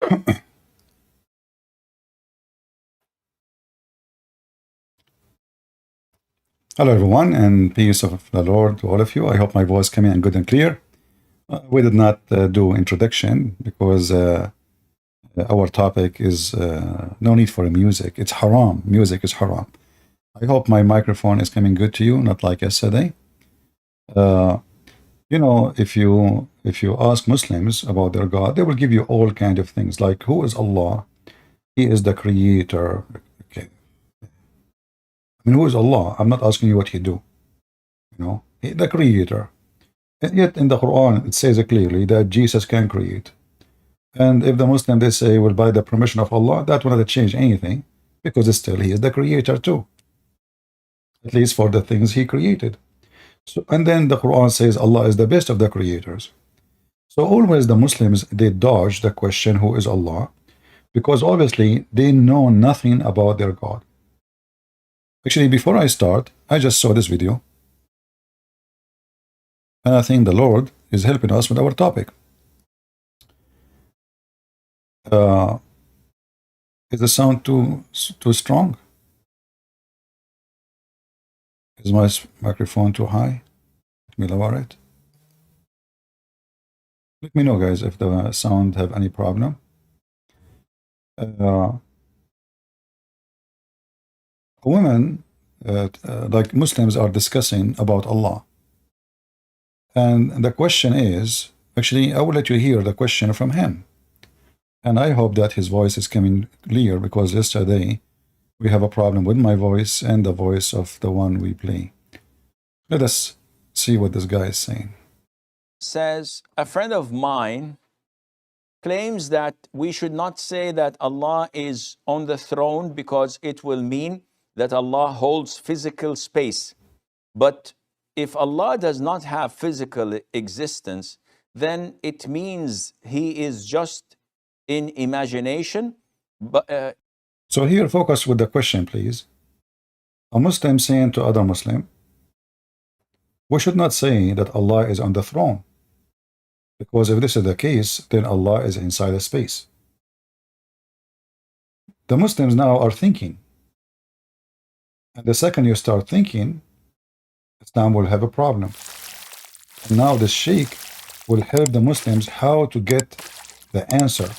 Hello, everyone, and peace of the Lord to all of you. I hope my voice coming in good and clear. We did not do introduction because our topic is no need for music. It's haram. Music is haram. I hope my microphone is coming good to you, not like yesterday. Uh, if you ask Muslims about their God, they will give you all kind of things like who is Allah? He is the creator. Okay, I mean, who is Allah? I'm not asking you what he do. The creator. And yet in the Quran, it says clearly that Jesus can create. And if the Muslim, they say, well, by the permission of Allah, that will not change anything because still he is the creator too, at least for the things he created. So, and then the Quran says Allah is the best of the creators. So always the Muslims, they dodge the question, who is Allah? Because obviously they know nothing about their God. Actually, before I start, I just saw this video. And I think the Lord is helping us with our topic. Is the sound too strong? Is my microphone too high? Let me lower it. Let me know, guys, if the sound have any problem. Women, like Muslims, are discussing about Allah. And the question is, actually, I will let you hear the question from him. And I hope that his voice is coming clear because yesterday we have a problem with my voice and the voice of the one we play. Let us see what this guy is saying. Says, a friend of mine claims that we should not say that Allah is on the throne because it will mean that Allah holds physical space. But if Allah does not have physical existence, then it means He is just in imagination. So here, focus with the question, please. A Muslim saying to other Muslim, we should not say that Allah is on the throne. Because if this is the case, then Allah is inside a space. The Muslims now are thinking. And the second you start thinking, Islam will have a problem. And now the Sheikh will help the Muslims how to get the answer.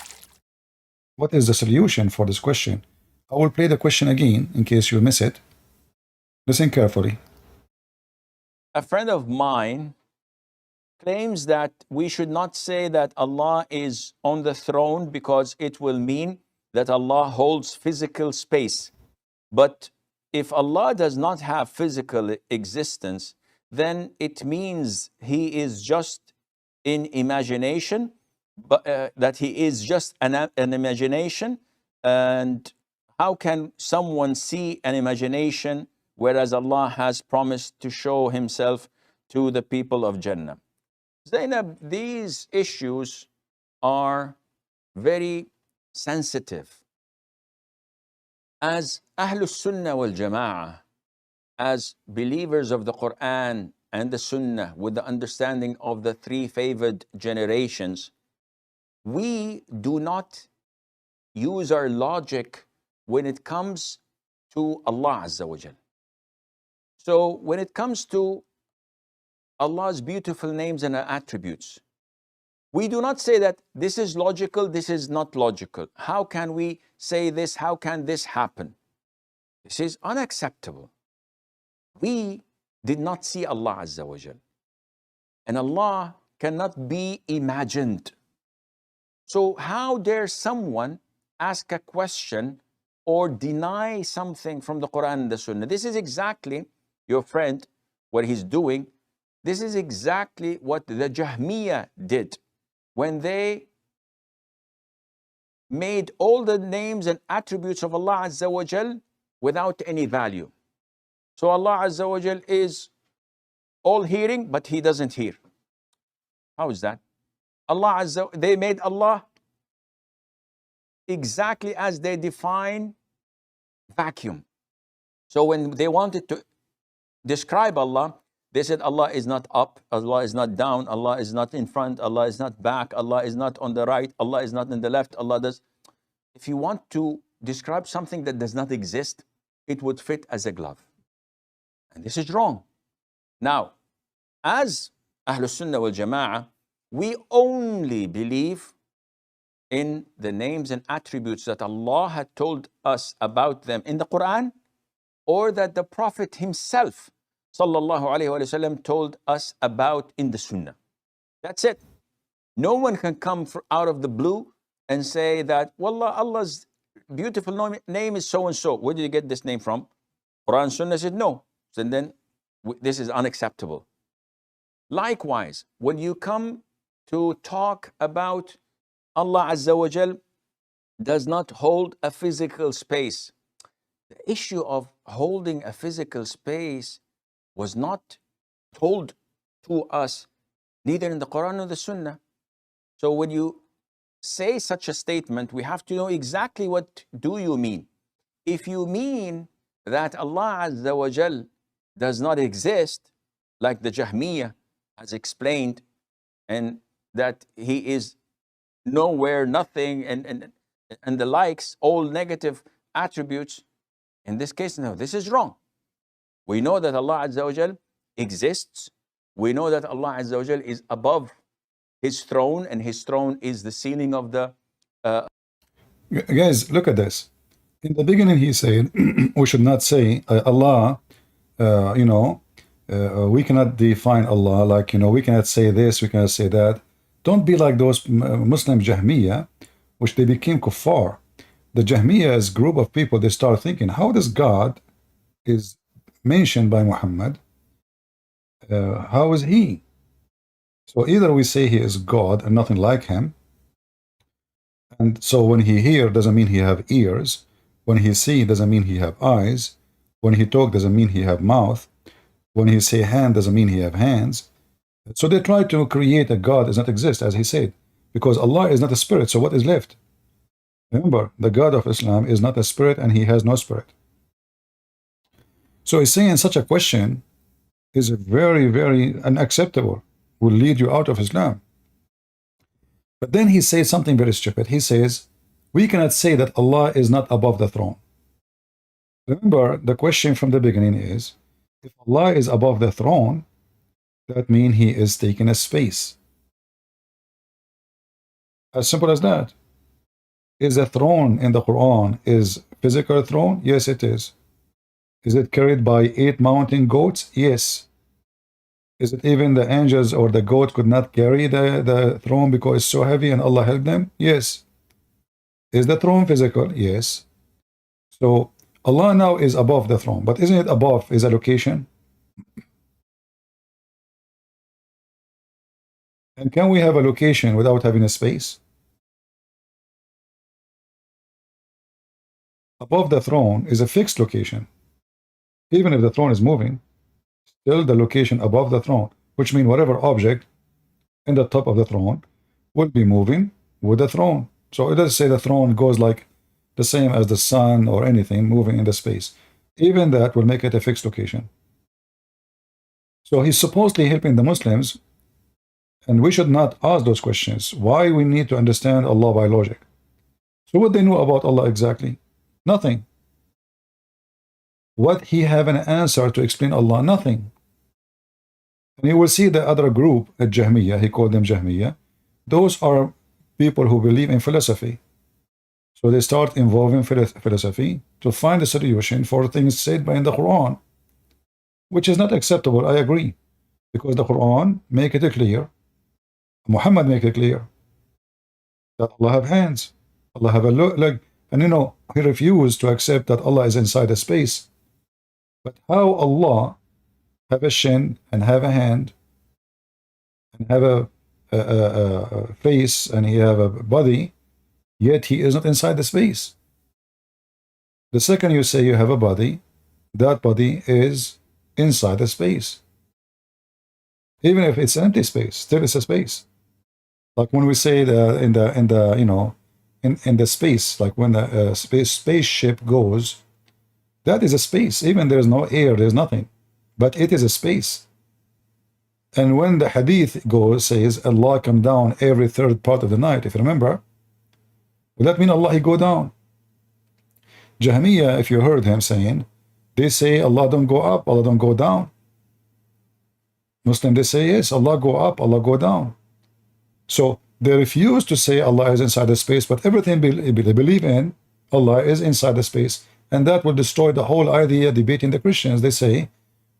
What is the solution for this question? I will play the question again in case you miss it. Listen carefully. A friend of mine claims that we should not say that Allah is on the throne because it will mean that Allah holds physical space. But if Allah does not have physical existence, then it means He is just in imagination, but that He is just an imagination. And how can someone see an imagination whereas Allah has promised to show Himself to the people of Jannah? Zainab, these issues are very sensitive. As Ahlus Sunnah wal Jama'ah, as believers of the Quran and the Sunnah with the understanding of the three favored generations, we do not use our logic when it comes to Allah Azza wa Jal. So when it comes to Allah's beautiful names and attributes, we do not say that this is logical, this is not logical. How can we say this? How can this happen? This is unacceptable. We did not see Allah Azza wa Jal. And Allah cannot be imagined. So how dare someone ask a question or deny something from the Quran and the Sunnah? This is exactly, your friend, what he's doing. This is exactly what the Jahmiyyah did when they made all the names and attributes of Allah Azza wa Jal without any value. So Allah Azza wa Jal is all hearing, but He doesn't hear. How is that? They made Allah exactly as they define vacuum. So when they wanted to describe Allah, They said Allah is not up, Allah is not down, Allah is not in front, Allah is not back, Allah is not on the right, Allah is not in the left, Allah does. If you want to describe something that does not exist, it would fit as a glove. And this is wrong. Now, as Ahlul Sunnah wal Jama'ah, we only believe in the names and attributes that Allah had told us about them in the Quran, or that the Prophet himself, sallallahu alaihi wasallam, told us about in the Sunnah. That's it. No one can come out of the blue and say that, Wallah, Allah's beautiful name is so and so. Where did you get this name from? Quran, Sunnah said no. So then this is unacceptable. Likewise, when you come to talk about Allah Azza wa Jal does not hold a physical space. The issue of holding a physical space was not told to us neither in the Quran nor the Sunnah. So when you say such a statement, we have to know exactly what do you mean. If you mean that Allah Azza wa Jal does not exist, like the Jahmiyyah has explained, and that he is nowhere, nothing, and the likes, all negative attributes, in this case, no, this is wrong. We know that Allah Azza wa Jal exists. We know that Allah Azza wa Jal is above his throne, and his throne is the ceiling of the... Guys, look at this. In the beginning, he said, we should not say Allah, we cannot define Allah, like, we cannot say this, we cannot say that. Don't be like those Muslim Jahmiyyah, which they became kuffar. The Jahmiyyah is a group of people, they start thinking, how does God is mentioned by Muhammad? How is he? So either we say he is God and nothing like him, and so when he hear doesn't mean he have ears, when he see doesn't mean he have eyes, when he talk doesn't mean he have mouth, when he say hand doesn't mean he have hands. So they try to create a God does not exist, as he said, because Allah is not a spirit, so what is left? Remember, the God of Islam is not a spirit and he has no spirit. So he's saying such a question is very, very unacceptable, will lead you out of Islam. But then he says something very stupid. He says, we cannot say that Allah is not above the throne. Remember, the question from the beginning is, if Allah is above the throne, that means he is taking a space. As simple as that. Is the throne in the Quran is physical throne? Yes, it is. Is it carried by 8 mountain goats? Yes. Is it even the angels or the goat could not carry the throne because it's so heavy and Allah helped them? Yes. Is the throne physical? Yes. So Allah now is above the throne, but isn't it above is a location? And can we have a location without having a space? Above the throne is a fixed location. Even if the throne is moving, still the location above the throne, which means whatever object in the top of the throne will be moving with the throne. So it doesn't say the throne goes like the same as the sun or anything moving in the space. Even that will make it a fixed location. So he's supposedly helping the Muslims, and we should not ask those questions. Why we need to understand Allah by logic? So what they know about Allah exactly? Nothing. What he have an answer to explain Allah? Nothing. And you will see the other group, a Jahmiyyah, he called them Jahmiyyah. Those are people who believe in philosophy. So they start involving philosophy to find a solution for things said by in the Quran, which is not acceptable, I agree. Because the Quran make it clear, Muhammad make it clear, that Allah have hands, Allah have a leg, and he refused to accept that Allah is inside a space. But how Allah have a shin and have a hand and have a face and he have a body, yet he is not inside the space? The second you say you have a body, that body is inside the space. Even if it's empty space, still it's a space. Like when we say in the space, like when the spaceship goes, that is a space. Even there's no air, there's nothing, but it is a space. And when the hadith goes, says Allah come down every third part of the night, if you remember, would that mean Allah he go down? Jahmiyyah, if you heard him saying, they say Allah don't go up, Allah don't go down. Muslim, they say yes, Allah go up, Allah go down. So they refuse to say Allah is inside the space, but everything they believe in, Allah is inside the space. And that will destroy the whole idea debating the Christians. They say,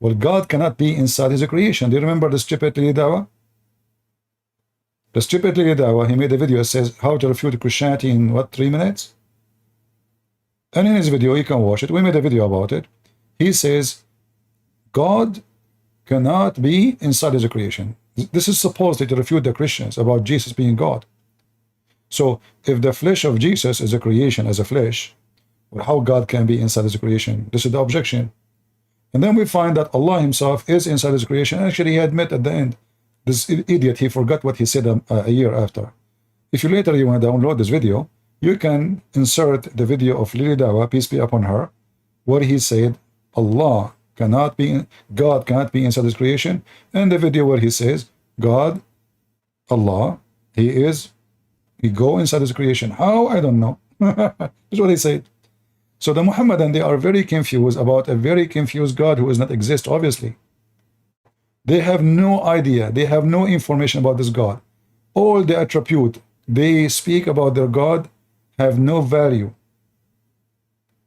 well, God cannot be inside his creation. Do you remember the stupid Lili Dawa? The stupid Lili Dawa, he made a video that says how to refute Christianity in, what, 3 minutes? And in his video, you can watch it. We made a video about it. He says, God cannot be inside his creation. This is supposedly to refute the Christians about Jesus being God. So, if the flesh of Jesus is a creation as a flesh, well, how God can be inside his creation? This is the objection. And then we find that Allah himself is inside his creation. Actually, he admit at the end, this idiot, he forgot what he said a year after. If you later you want to download this video, you can insert the video of Lili Dawa, peace be upon her, where he said Allah cannot be, God cannot be inside his creation, and the video where he says God, Allah, he go inside his creation. How? I don't know. That's what he said. So the Muhammadan, they are very confused about a very confused God who does not exist, obviously. They have no idea. They have no information about this God. All the attribute they speak about their God have no value.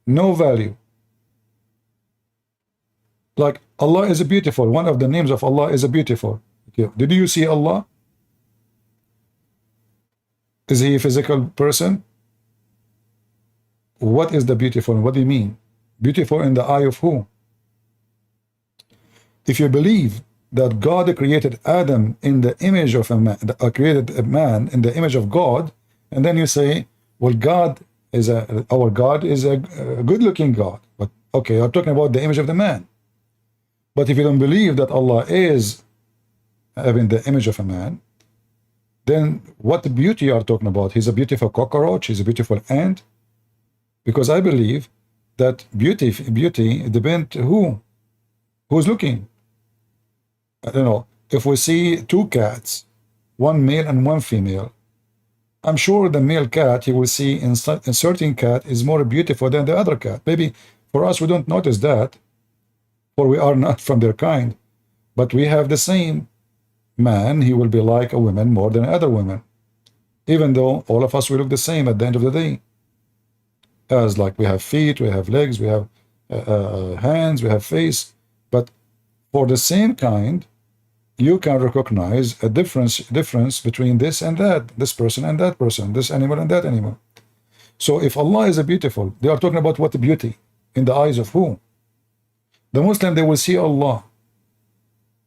No value. Like Allah is a beautiful. One of the names of Allah is a beautiful. Okay. Did you see Allah? Is he a physical person? What is the beautiful? What do you mean? Beautiful in the eye of who? If you believe that God created Adam in the image of a man, created a man in the image of God, and then you say, well, God is our God is a good-looking God. But okay, you're talking about the image of the man. But if you don't believe that Allah is having the image of a man, then what beauty you are talking about? He's a beautiful cockroach, he's a beautiful ant. Because I believe that beauty depends who's looking. I don't know. If we see two cats, one male and one female, I'm sure the male cat you will see in a certain cat is more beautiful than the other cat. Maybe for us we don't notice that, for we are not from their kind. But we have the same man, he will be like a woman more than other women. Even though all of us will look the same at the end of the day. As like we have feet, we have legs, we have hands, we have face. But for the same kind, you can recognize a difference between this and that, this person and that person, this animal and that animal. So if Allah is a beautiful, they are talking about what beauty? In the eyes of who? The Muslim, they will see Allah.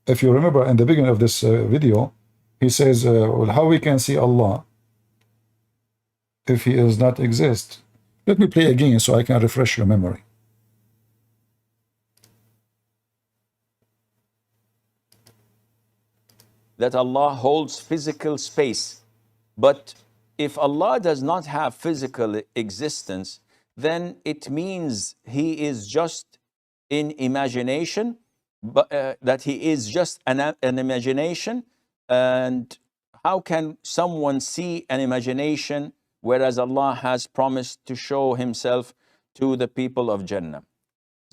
If you remember in the beginning of this video, he says, well, how we can see Allah if he does not exist? Let me play again so I can refresh your memory. That Allah holds physical space. But if Allah does not have physical existence, then it means he is just in imagination, but that he is just an imagination. And how can someone see an imagination whereas Allah has promised to show himself to the people of Jannah?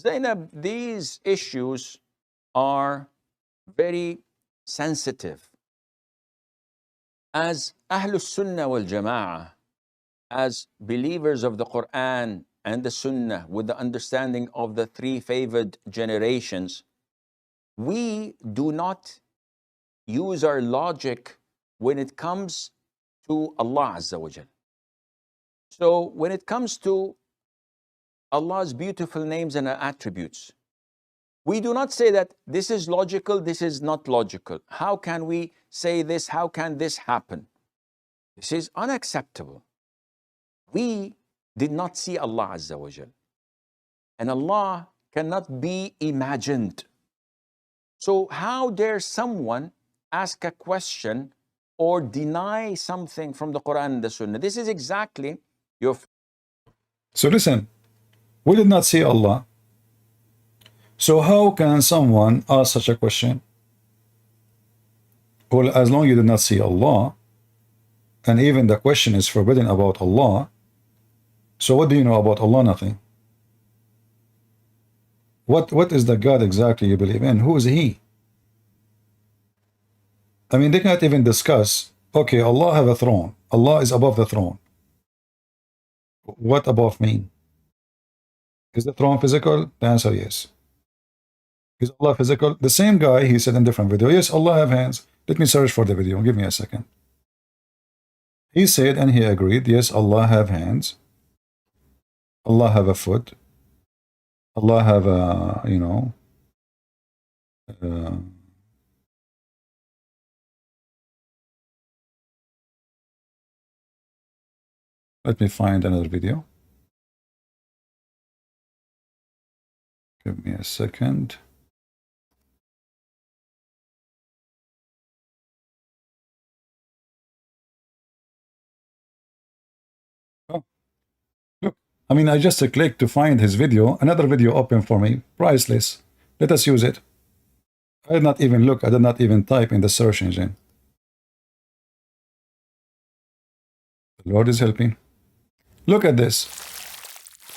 Zainab, these issues are very sensitive. As Ahlus Sunnah wal Jama'ah, as believers of the Quran and the Sunnah with the understanding of the three favored generations, we do not use our logic when it comes to Allah Azza wa Jal. So when it comes to Allah's beautiful names and attributes, we do not say that this is logical, this is not logical. How can we say this? How can this happen? This is unacceptable. We did not see Allah Azza wa Jal. And Allah cannot be imagined. So how dare someone ask a question or deny something from the Quran and the Sunnah? This is exactly your... So listen, we did not see Allah. So how can someone ask such a question? Well, as long as you do not see Allah, and even the question is forbidden about Allah, so what do you know about Allah? Nothing. What is the God exactly you believe in? Who is He? I mean, they cannot even discuss, okay, Allah have a throne. Allah is above the throne. What above mean? Is the throne physical? The answer yes. Is Allah physical? The same guy, he said in different video, yes, Allah have hands. Let me search for the video. Give me a second. He said, and he agreed, yes, Allah have hands. Allah have a foot. Allah have a, you know, let me find another video. Give me a second. Oh, look. I mean, I just clicked to find his video. Another video open for me. Priceless. Let us use it. I did not even look. I did not even type in the search engine. The Lord is helping. Look at this.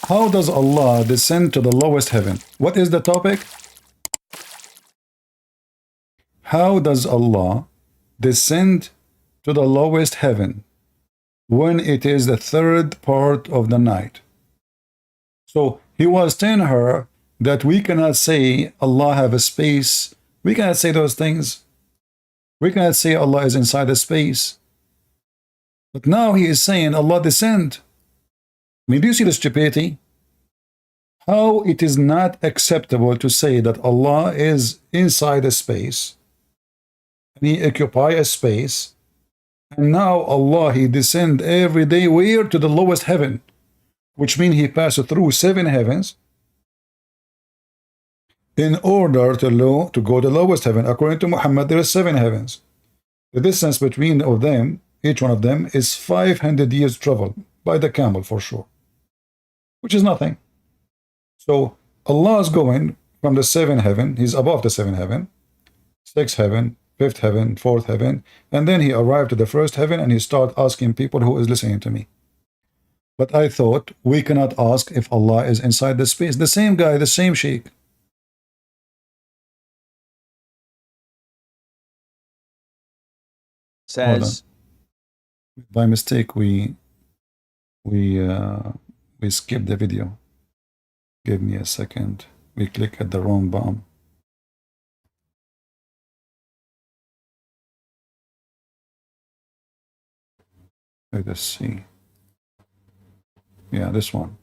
How does Allah descend to the lowest heaven? What is the topic? How does Allah descend to the lowest heaven when it is the third part of the night? So he was telling her that we cannot say Allah have a space. We cannot say those things. We cannot say Allah is inside a space. But now he is saying Allah descend. I mean, do you see the stupidity? How it is not acceptable to say that Allah is inside a space and He occupy a space, and now Allah He descend every day where? To the lowest heaven, which means He passed through 7 heavens in order to go to the lowest heaven. According to Muhammad, there are 7 heavens. The distance between of them, each one of them, is 500 years travel by the camel for sure, which is nothing. So Allah is going from the 7th heaven. He's above the 7th heaven, 6th heaven, 5th heaven, 4th heaven, and then He arrived to the 1st heaven and He started asking people who is listening to me. But I thought we cannot ask if Allah is inside the space. The same guy, the same sheikh. Says, by mistake we skipped the video. Give me a second. We click at the wrong bomb. Let us see. Yeah, this one.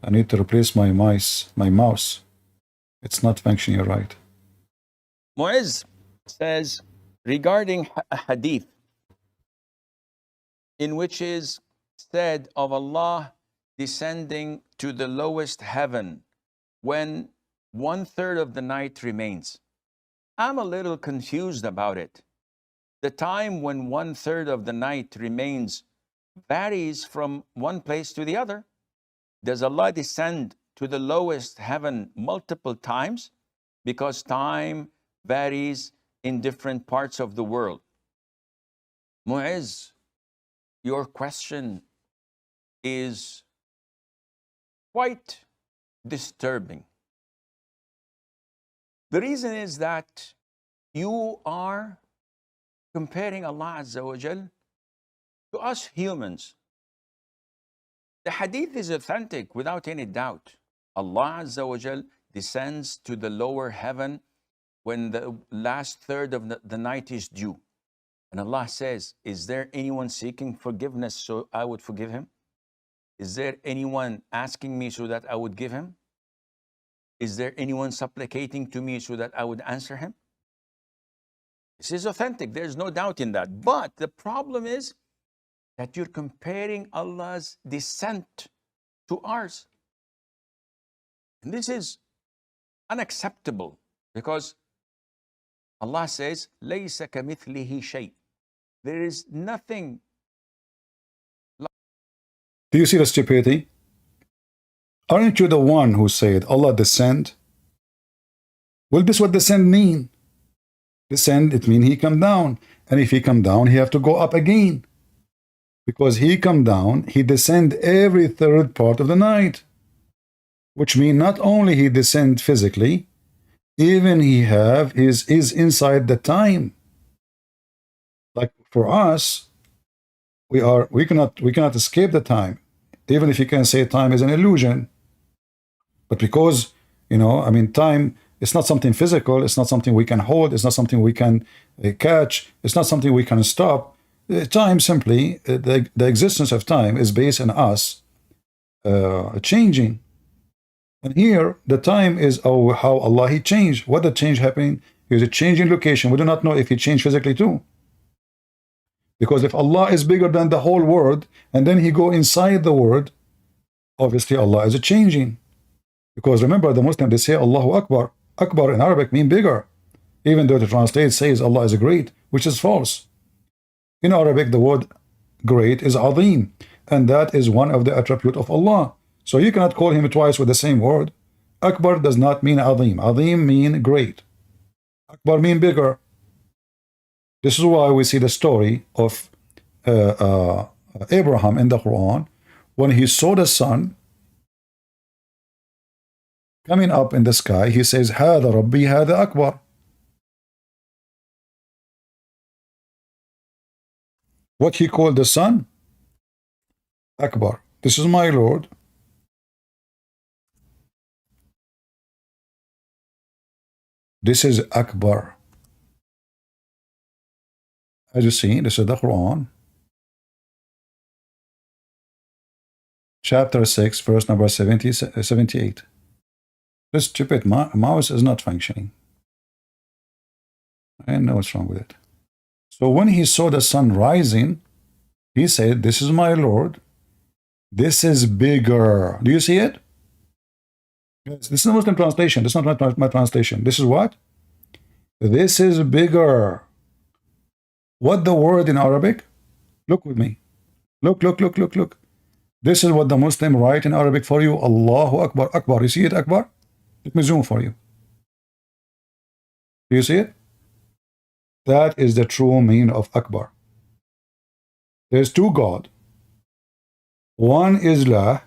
I need to replace my mouse. It's not functioning right. Mu'izz says, regarding a hadith in which is said of Allah descending to the lowest heaven when 1/3 of the night remains. I'm a little confused about it. The time when 1/3 of the night remains varies from one place to the other. Does Allah descend to the lowest heaven multiple times? Because time varies in different parts of the world. Mu'izz, your question is quite disturbing. The reason is that you are comparing Allah Azza wa Jal to us humans. The hadith is authentic without any doubt. Allah Azza wa Jal descends to the lower heaven when the last third of the night is due. And Allah says, is there anyone seeking forgiveness so I would forgive him? Is there anyone asking me so that I would give him? Is there anyone supplicating to me so that I would answer him? This is authentic. There's no doubt in that. But the problem is that you're comparing Allah's descent to ours. And this is unacceptable because Allah says, لَيْسَ كَمِثْلِهِ شَيْءٍ. There is nothing. Do you see the stupidity? Aren't you the one who said Allah descend? Well, this is what descend mean. Descend, it means he come down. And if he come down, he have to go up again. Because he come down, he descend every third part of the night. Which means not only he descend physically, even he have is inside the time. Like for us, we cannot escape the time, even if you can say time is an illusion. But because, you know, I mean, time, it's not something physical, it's not something we can hold, it's not something we can catch, it's not something we can stop. Time simply, the existence of time is based on us changing. And here, the time is how Allah He changed. What the change happening? Is a change in location. We do not know if He changed physically too. Because if Allah is bigger than the whole world, and then He go inside the world, obviously Allah is a changing. Because remember, the Muslim, they say Allahu Akbar. Akbar in Arabic mean bigger. Even though the translate says Allah is a great, which is false. In Arabic, the word great is Azim. And that is one of the attributes of Allah. So you cannot call him twice with the same word. Akbar does not mean Azim. Azim mean great. Akbar mean bigger. This is why we see the story of Abraham in the Quran. When he saw the sun coming up in the sky, he says, Hada Rabbi, Hada Akbar. What he called the sun? Akbar. This is my Lord. This is Akbar. As you see, this is the Quran. Chapter 6, verse number 78. This stupid mouse is not functioning. I know what's wrong with it. So when he saw the sun rising, he said, this is my Lord. This is bigger. Do you see it? Yes, this is a Muslim translation. This is not my translation. This is what? This is bigger. What the word in Arabic? Look with me. Look. This is what the Muslim write in Arabic for you. Allahu Akbar. Akbar. You see it, Akbar? Let me zoom for you. Do you see it? That is the true meaning of Akbar. There's two gods. One is La,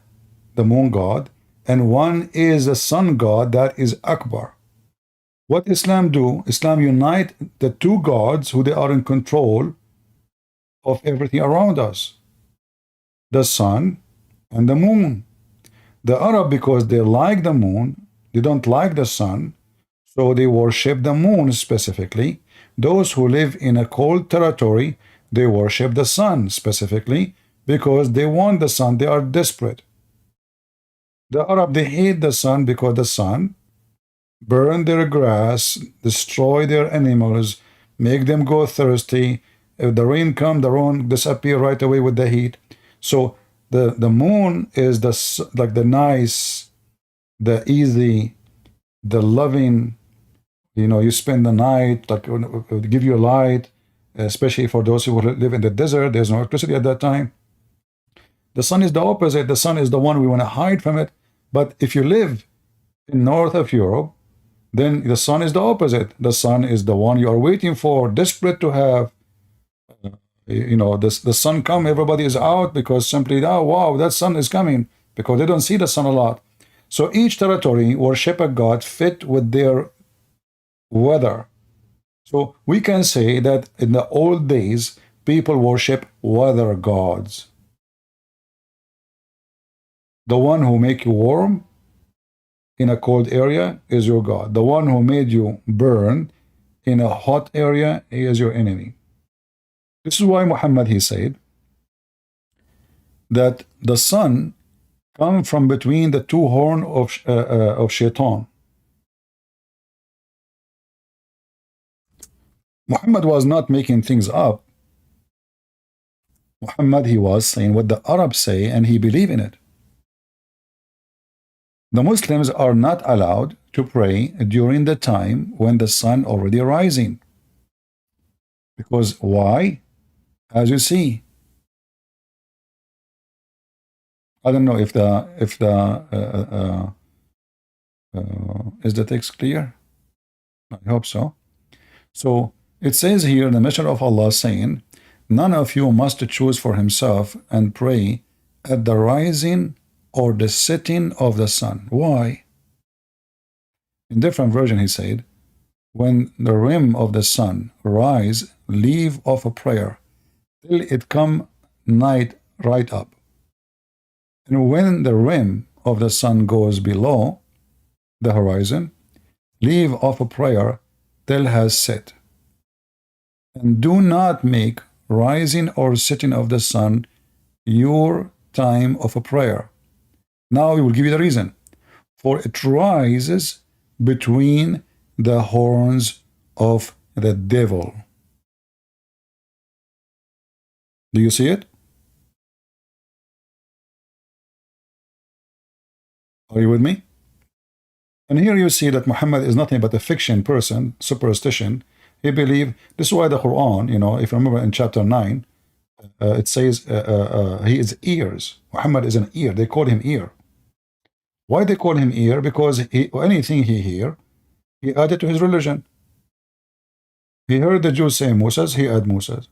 the moon god, and one is the sun god, that is Akbar. What Islam do? Islam unite the two gods who they are in control of everything around us. The sun and the moon. The Arab, because they like the moon, they don't like the sun, so they worship the moon specifically. Those who live in a cold territory, they worship the sun specifically because they want the sun. They are desperate. The Arab, they hate the sun because the sun burn their grass, destroy their animals, make them go thirsty. If the rain comes, the rain disappear right away with the heat. So the moon is like the nice, the easy, the loving. You know, you spend the night, like give you light, especially for those who live in the desert. There's no electricity at that time. The sun is the opposite. The sun is the one we want to hide from it. But if you live in north of Europe, then the sun is the opposite. The sun is the one you are waiting for, desperate to have. You know, the sun come, everybody is out because simply, oh, wow, that sun is coming, because they don't see the sun a lot. So each territory worship a god fit with their weather. So we can say that in the old days, people worship weather gods. The one who make you warm in a cold area is your God. The one who made you burn in a hot area is your enemy. This is why Muhammad, he said that the sun come from between the two horns of Shaitan. Muhammad was not making things up. Muhammad, he was saying what the Arabs say, and he believed in it. The Muslims are not allowed to pray during the time when the sun already rising. Because why? As you see, I don't know if is the text clear? I hope so. So it says here, the Messenger of Allah saying, none of you must choose for himself and pray at the rising or the setting of the sun. Why? In different version he said, when the rim of the sun rise, leave off a prayer till it come night right up. And when the rim of the sun goes below the horizon, leave off a prayer till has set. And do not make rising or setting of the sun your time of a prayer. Now we will give you the reason. For it rises between the horns of the devil. Do you see it? Are you with me? And here you see that Muhammad is nothing but a fiction person, superstition. He believed, this is why the Quran, if you remember in chapter 9, it says he is ears. Muhammad is an ear. They call him ear. Why they call him ear? Because anything he hear, he added to his religion. He heard the Jews say Moses, he add Moses.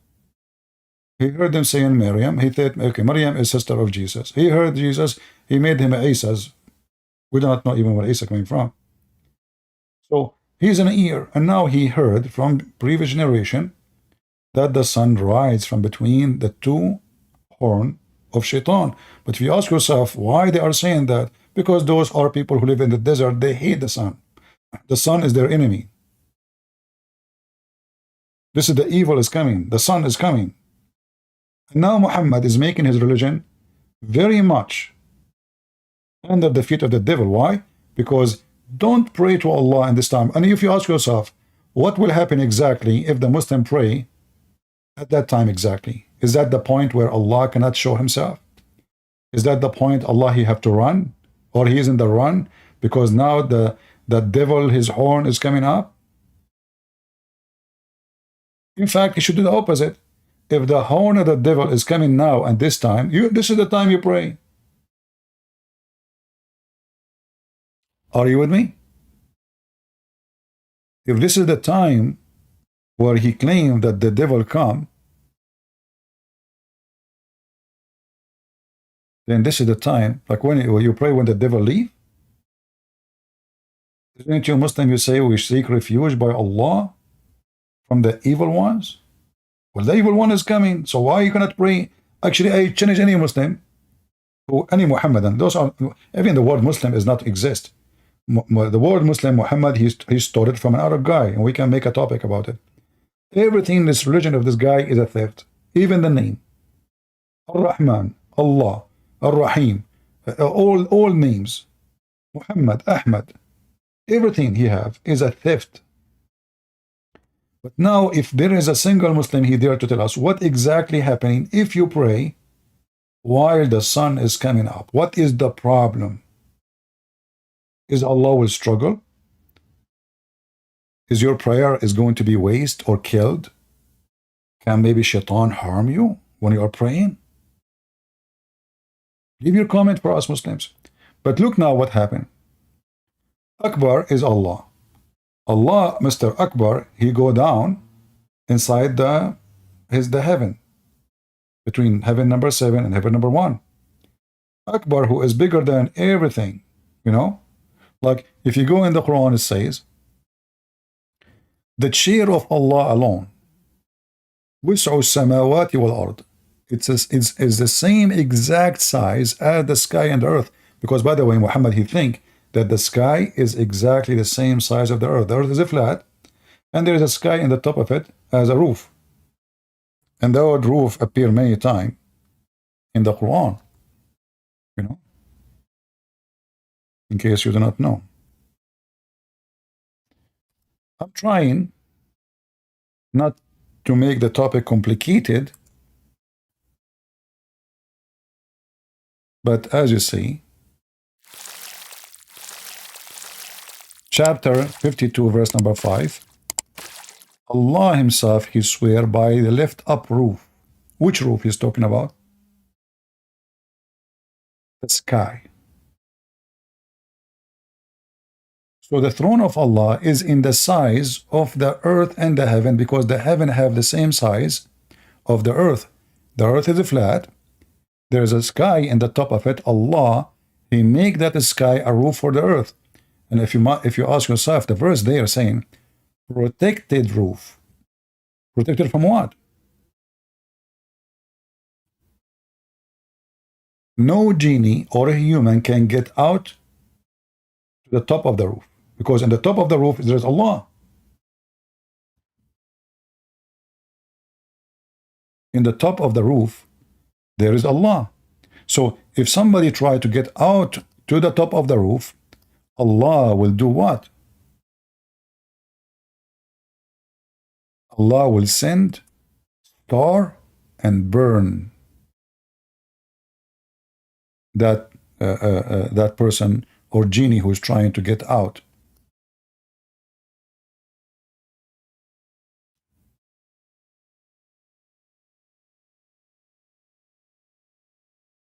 He heard them saying Maryam, he thought, okay, Maryam is sister of Jesus. He heard Jesus, he made him Isa's. We do not know even where Isa coming from. So he's an ear, and now he heard from previous generation that the sun rises from between the two horn of Shaitan. But if you ask yourself why they are saying that, because those are people who live in the desert, they hate the sun. The sun is their enemy. This is the evil is coming. The sun is coming. And now Muhammad is making his religion very much under the feet of the devil. Why? Because don't pray to Allah in this time. And if you ask yourself, what will happen exactly if the Muslim pray at that time exactly? Is that the point where Allah cannot show himself? Is that the point Allah he have to run? Or he is in the run? Because now the devil, his horn is coming up? In fact, he should do the opposite. If the horn of the devil is coming now and this time, this is the time you pray. Are you with me? If this is the time where he claimed that the devil come, then this is the time, like when you pray when the devil leave. Isn't you Muslim, you say we seek refuge by Allah from the evil ones? Well, the evil one is coming, so why you cannot pray? Actually, I challenge any Muslim, or any Muhammadan, those are, even the word Muslim does not exist. The word Muslim, Muhammad, he stole it from an Arab guy, and we can make a topic about it. Everything in this religion of this guy is a theft. Even the name. Ar-Rahman, Allah, Ar-Rahim, all names. Muhammad, Ahmad, everything he have is a theft. But now, if there is a single Muslim, he dare to tell us what exactly happening if you pray while the sun is coming up. What is the problem? Is Allah will struggle? Is your prayer is going to be waste or killed? Can maybe Shaitan harm you when you are praying? Leave your comment for us Muslims. But look now what happened. Akbar is Allah. Allah, Mr. Akbar, he go down inside the heaven, between heaven number 7 and heaven number 1. Akbar, who is bigger than everything, like if you go in the Quran, it says, the chair of Allah alone, وسع السماوات والأرض, it's the same exact size as the sky and the earth. Because by the way, Muhammad, he think that the sky is exactly the same size of the earth. The earth is a flat, and there is a sky in the top of it as a roof. And the word roof appear many times in the Quran, in case you do not know. I'm trying not to make the topic complicated, but as you see, chapter 52, verse number 5, Allah himself, he swear by the lift up roof. Which roof he's talking about? The sky. So the throne of Allah is in the size of the earth and the heaven, because the heaven have the same size of the earth. The earth is flat. There is a sky in the top of it. Allah, He make that sky a roof for the earth. And if you ask yourself, the verse there saying, protected roof. Protected from what? No genie or a human can get out to the top of the roof, because in the top of the roof there is Allah. In the top of the roof there is Allah. So if somebody try to get out to the top of the roof, Allah will do what? Allah will send star and burn that person or genie who is trying to get out.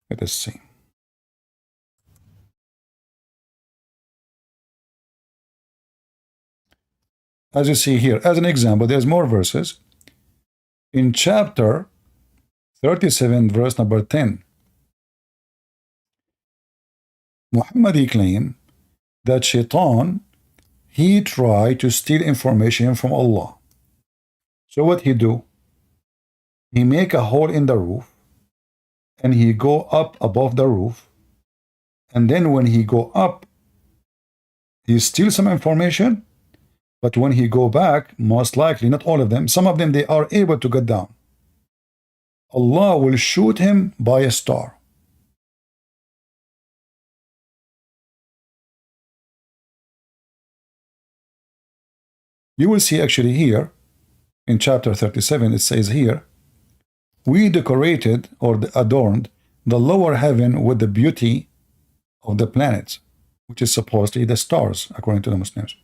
Let us see. As you see here, as an example, there's more verses. In chapter 37, verse number 10, Muhammad, he claimed that Shaitan, he tried to steal information from Allah. So what he do? He make a hole in the roof, and he go up above the roof, and then when he go up, he steal some information, but when he go back, most likely, not all of them, some of them, they are able to get down. Allah will shoot him by a star. You will see actually here, in chapter 37, it says here, we decorated or adorned the lower heaven with the beauty of the planets, which is supposedly the stars, according to the Muslims,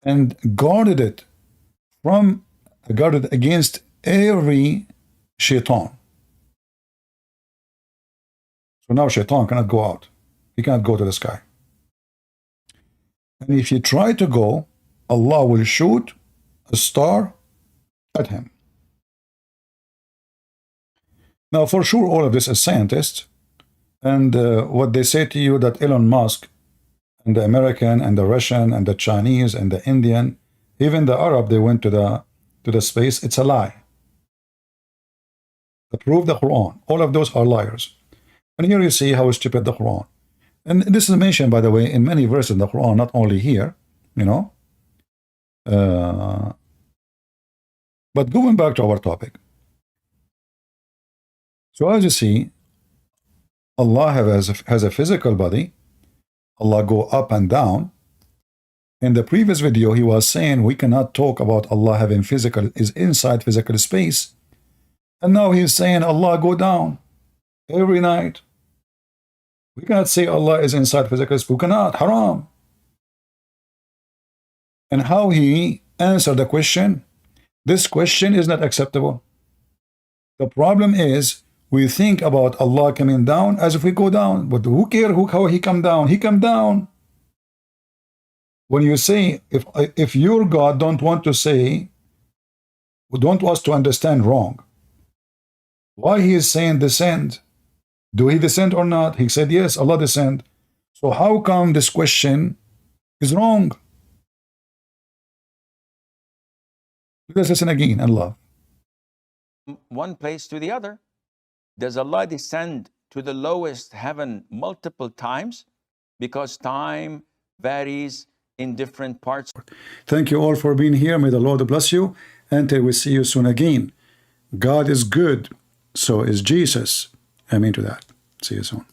and guarded it against every shaitan. So now shaitan cannot go out. He cannot go to the sky. And if he try to go, Allah will shoot a star at him. Now, for sure, all of this is scientists, and what they say to you that Elon Musk and the American and the Russian and the Chinese and the Indian, even the Arab, they went to the space, it's a lie. Prove the Quran. All of those are liars. And here you see how stupid the Quran. And this is mentioned, by the way, in many verses in the Quran, not only here, you know. But going back to our topic. So as you see, Allah has a physical body. Allah go up and down. In the previous video, he was saying we cannot talk about Allah having physical, is inside physical space. And now he's saying Allah go down every night. We cannot say Allah is inside physical space. We cannot. Haram. And how he answered the question, this question is not acceptable. The problem is, we think about Allah coming down as if we go down. But who cares how he come down? He come down. When you say, if your God don't want us to understand wrong, why he is saying descend? Do he descend or not? He said, yes, Allah descend. So how come this question is wrong? Let's listen again and love. One place to the other. Does Allah descend to the lowest heaven multiple times? Because time varies in different parts. Thank you all for being here. May the Lord bless you. Until we see you soon again. God is good. So is Jesus. Amen to that. See you soon.